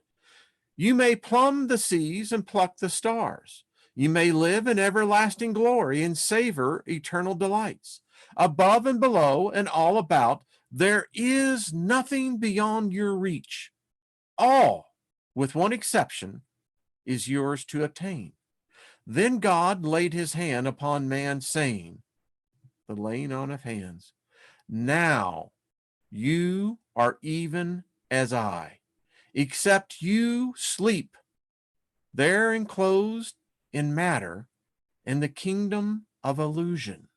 You may plumb the seas and pluck the stars. You may live in everlasting glory and savor eternal delights. Above and below and all about, there is nothing beyond your reach. All, with one exception, is yours to attain. Then God laid his hand upon man, saying, the laying on of hands, now you are even as I, except you sleep there enclosed in matter in the kingdom of illusion,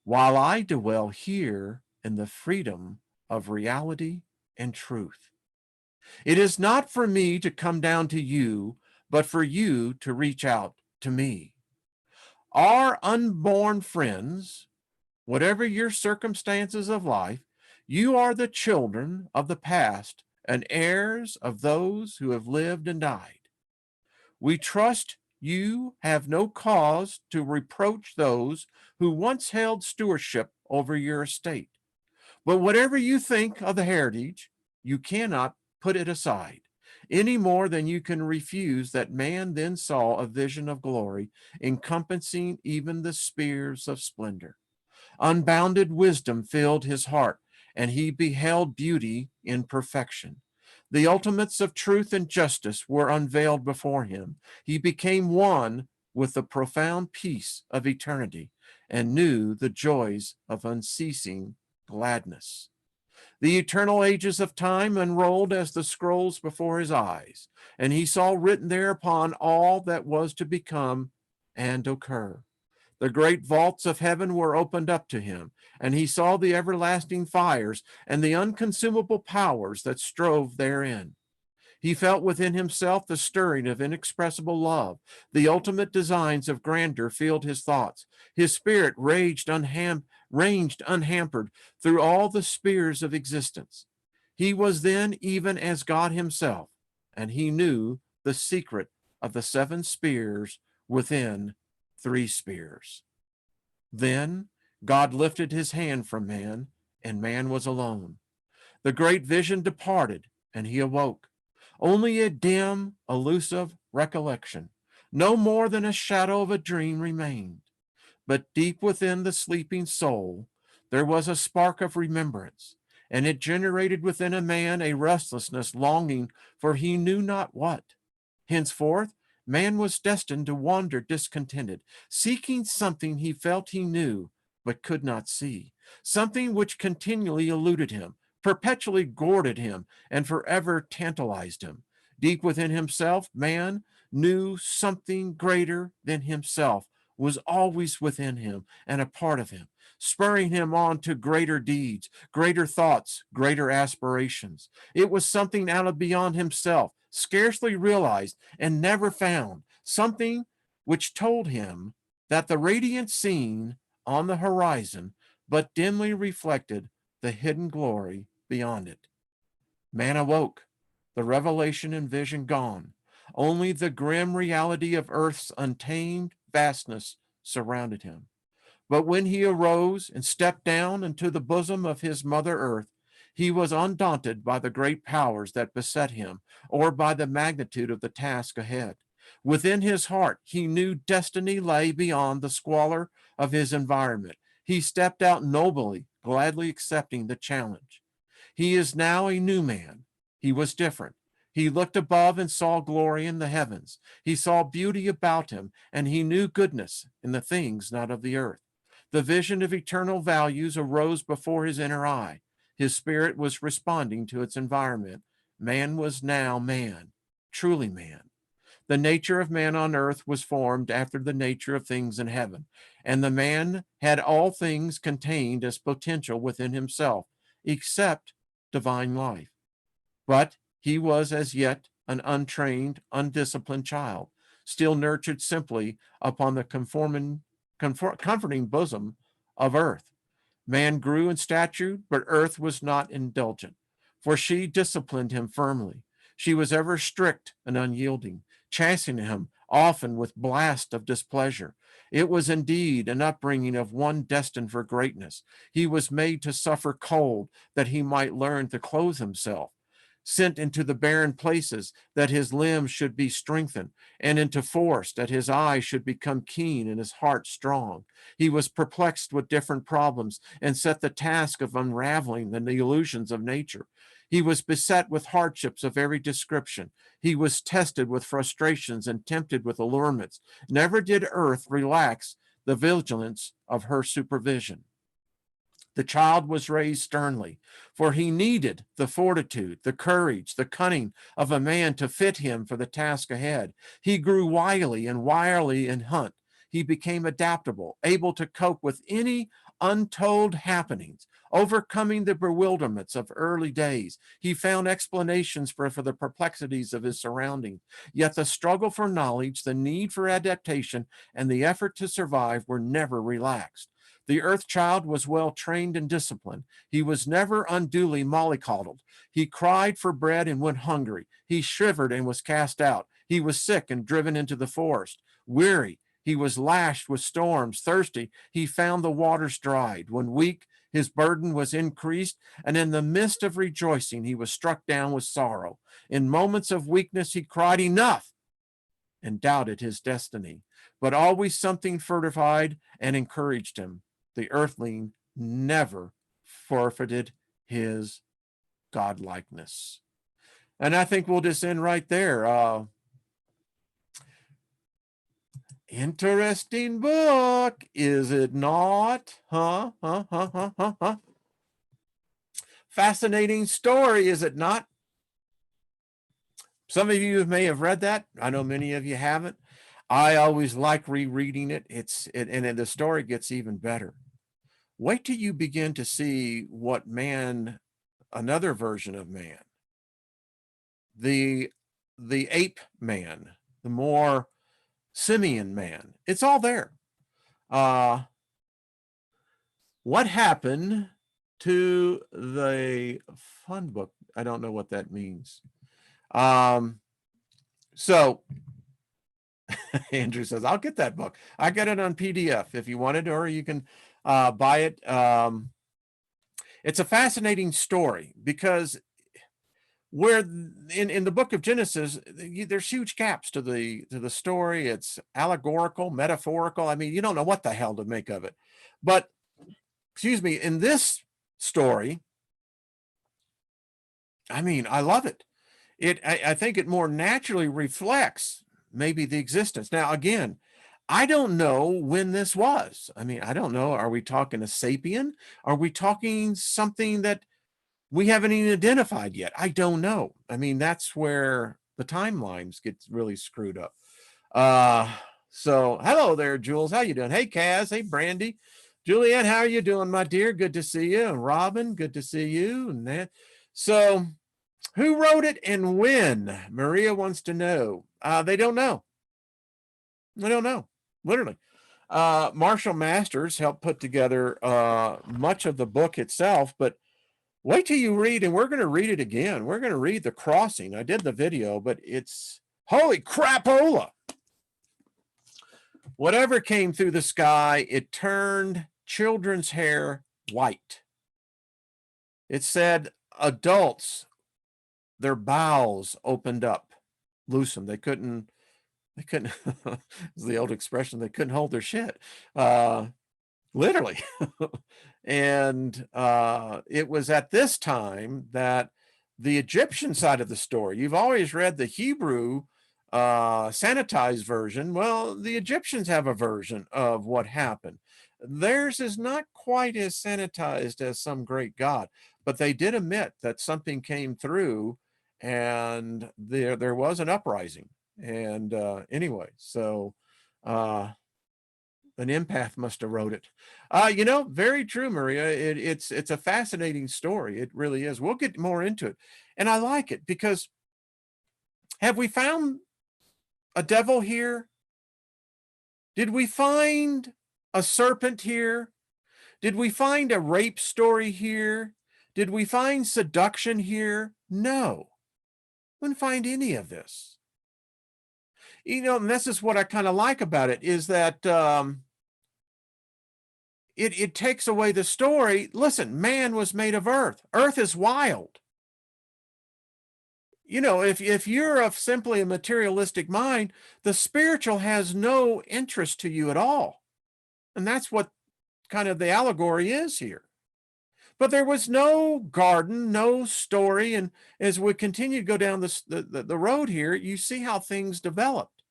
while I dwell here in the freedom of reality and truth. It is not for me to come down to you, but for you to reach out to me. Our unborn friends, whatever your circumstances of life, you are the children of the past and heirs of those who have lived and died. We trust you have no cause to reproach those who once held stewardship over your estate. But whatever you think of the heritage, you cannot put it aside, any more than you can refuse that man then saw a vision of glory, encompassing even the spheres of splendor. Unbounded wisdom filled his heart, and he beheld beauty in perfection. The ultimates of truth and justice were unveiled before him. He became one with the profound peace of eternity and knew the joys of unceasing gladness. The eternal ages of time unrolled as the scrolls before his eyes, and he saw written thereupon all that was to become and occur. The great vaults of heaven were opened up to him, and he saw the everlasting fires and the unconsumable powers that strove therein. He felt within himself the stirring of inexpressible love. The ultimate designs of grandeur filled his thoughts. His spirit ranged unhampered through all the spheres of existence. He was then even as God himself, and he knew the secret of the seven spheres within three spheres. Then God lifted his hand from man, and man was alone. The great vision departed, and he awoke. Only a dim, elusive recollection, no more than a shadow of a dream, remained. But deep within the sleeping soul, there was a spark of remembrance, and it generated within a man a restlessness, longing for he knew not what. Henceforth, man was destined to wander discontented, seeking something he felt he knew, but could not see, something which continually eluded him, perpetually goaded him, and forever tantalized him. Deep within himself, man knew something greater than himself was always within him and a part of him, spurring him on to greater deeds, greater thoughts, greater aspirations. It was something out of beyond himself, scarcely realized and never found, something which told him that the radiant scene on the horizon but dimly reflected the hidden glory beyond it. Man awoke. the revelation and vision gone. Only the grim reality of Earth's untamed vastness surrounded him. But when he arose and stepped down into the bosom of his Mother Earth, he was undaunted by the great powers that beset him or by the magnitude of the task ahead. Within his heart, he knew destiny lay beyond the squalor of his environment. He stepped out nobly, gladly accepting the challenge. He is now a new man. He was different. He looked above and saw glory in the heavens. He saw beauty about him, and he knew goodness in the things not of the earth. The vision of eternal values arose before his inner eye. His spirit was responding to its environment. Man was now man, truly man. The nature of man on earth was formed after the nature of things in heaven, and the man had all things contained as potential within himself, except divine life. But he was as yet an untrained, undisciplined child, still nurtured simply upon the comforting bosom of earth. Man grew in stature, but earth was not indulgent, for she disciplined him firmly. She was ever strict and unyielding, chastening him often with blast of displeasure. It was indeed an upbringing of one destined for greatness. He was made to suffer cold that he might learn to clothe himself, sent into the barren places that his limbs should be strengthened, and into forest that his eyes should become keen and his heart strong. He was perplexed with different problems and set the task of unraveling the illusions of nature. He was beset with hardships of every description. He was tested with frustrations and tempted with allurements. Never did earth relax the vigilance of her supervision. The child was raised sternly, for he needed the fortitude, the courage, the cunning of a man to fit him for the task ahead. He grew wily and wirely in hunt. He became adaptable, able to cope with any untold happenings, overcoming the bewilderments of early days. He found explanations for the perplexities of his surroundings. Yet the struggle for knowledge, the need for adaptation, and the effort to survive were never relaxed. The earth child was well trained and disciplined. He was never unduly mollycoddled. He cried for bread and went hungry. He shivered and was cast out. He was sick and driven into the forest. Weary, he was lashed with storms. Thirsty, he found the waters dried. When weak, his burden was increased, and in the midst of rejoicing, he was struck down with sorrow. In moments of weakness, he cried, "Enough!" and doubted his destiny. But always something fortified and encouraged him. The earthling never forfeited his godlikeness. And I think we'll just end right there. Interesting book, is it not? Huh? Fascinating story, is it not? Some of you may have read that. I know many of you haven't. I always like rereading it. And the story gets even better. Wait till you begin to see what man, another version of man, the ape man, the more simian man. It's all there. What happened to the fun book? I don't know what that means. So Andrew says, I'll get that book. I got it on PDF if you wanted, or you can buy it. It's a fascinating story because where in the book of Genesis, there's huge gaps to the story. It's allegorical, metaphorical. I mean, you don't know what the hell to make of it. But excuse me, in this story, I mean, I love it. I think it more naturally reflects maybe the existence. Now, again, I don't know when this was. I mean, I don't know. Are we talking a sapien? Are we talking something that we haven't even identified yet? I don't know. I mean, that's where the timelines get really screwed up. So hello there, Jules. How you doing? Hey, Kaz. Hey, Brandy. Juliet, how are you doing, my dear? Good to see you. And Robin, good to see you. And that. So who wrote it and when? Maria wants to know. They don't know. They don't know, literally. Marshall Masters helped put together much of the book itself, but Wait till you read, and we're going to read it again. We're going to read The Crossing. I did the video, but it's holy crapola. Whatever came through the sky, it turned children's hair white. It said adults, their bowels opened up, loosened. They couldn't, it's the old expression, they couldn't hold their shit. Literally. And it was at this time that the Egyptian side of the story, you've always read the Hebrew sanitized version. Well, the Egyptians have a version of what happened. Theirs is not quite as sanitized as some great god, but they did admit that something came through and there was an uprising. And anyway, so an empath must have wrote it. Very true, Maria. It's a fascinating story. It really is. We'll get more into it. And I like it because have we found a devil here? Did we find a serpent here? Did we find a rape story here? Did we find seduction here? No. We didn't find any of this. And this is what I kind of like about it is that it takes away the story. Listen, man was made of earth. Earth is wild. If you're of simply a materialistic mind, the spiritual has no interest to you at all. And that's what kind of the allegory is here. But there was no garden, no story. And as we continue to go down the road here, you see how things developed.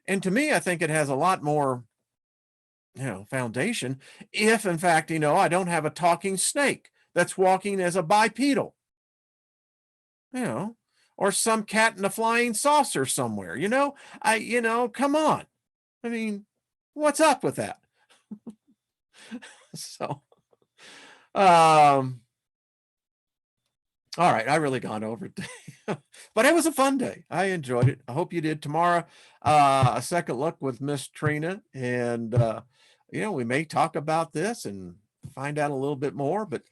And to me, I think it has a lot more foundation. If in fact, I don't have a talking snake that's walking as a bipedal, or some cat in a flying saucer somewhere, come on. I mean, what's up with that? So, all right, I really gone over it, but it was a fun day. I enjoyed it. I hope you did. Tomorrow, a second look with Miss Trina, and we may talk about this and find out a little bit more. But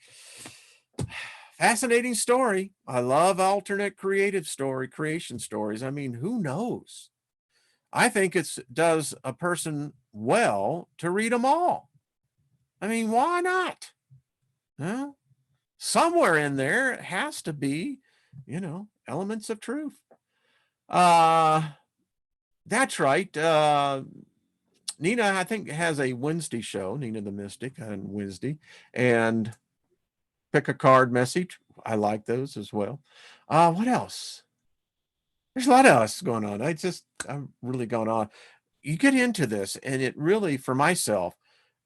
fascinating story. I love alternate creation stories. I mean, who knows? I think it does a person well to read them all. I mean, why not? Huh? Somewhere in there it has to be, elements of truth. That's right. Nina, I think, has a Wednesday show, Nina the Mystic, on Wednesday, and pick a card message. I like those as well. What else? There's a lot of us going on. I'm really going on. You get into this, and it really, for myself,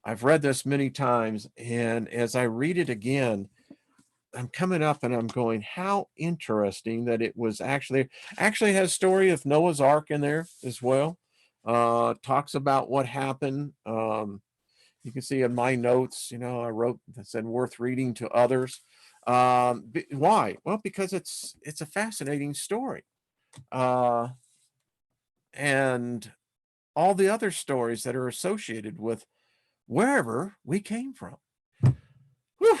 I've read this many times, and as I read it again, I'm coming up and I'm going, how interesting that it was actually has story of Noah's Ark in there as well. Talks about what happened. You can see in my notes, I wrote that said worth reading to others. Why? Well, because it's a fascinating story. And all the other stories that are associated with wherever we came from. Whew.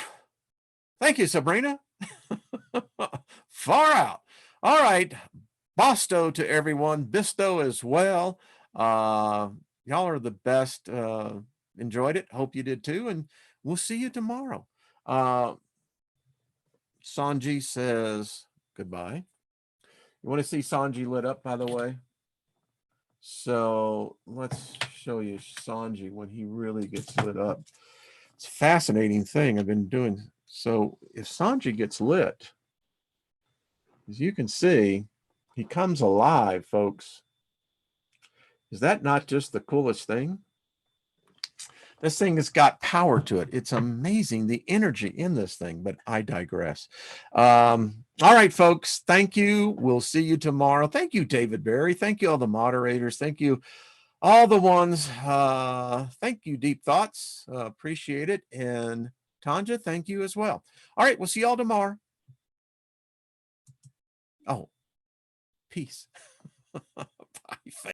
Thank you, Sabrina. Far out. All right. Bosto to everyone. Bisto as well. Y'all are the best. Enjoyed it. Hope you did too. And we'll see you tomorrow. Sanji says goodbye. You want to see Sanji lit up, by the way? So let's show you Sanji when he really gets lit up. It's a fascinating thing I've been doing. So if Sanji gets lit, as you can see, he comes alive, folks. Is that not just the coolest thing? This thing has got power to it. It's amazing, the energy in this thing, but I digress. All right, folks, thank you. We'll see you tomorrow. Thank you, David Barry. Thank you, all the moderators. Thank you, all the ones. Thank you, Deep Thoughts. Appreciate it. And Tanja, thank you as well. All right, we'll see y'all tomorrow. Oh, peace. Bye.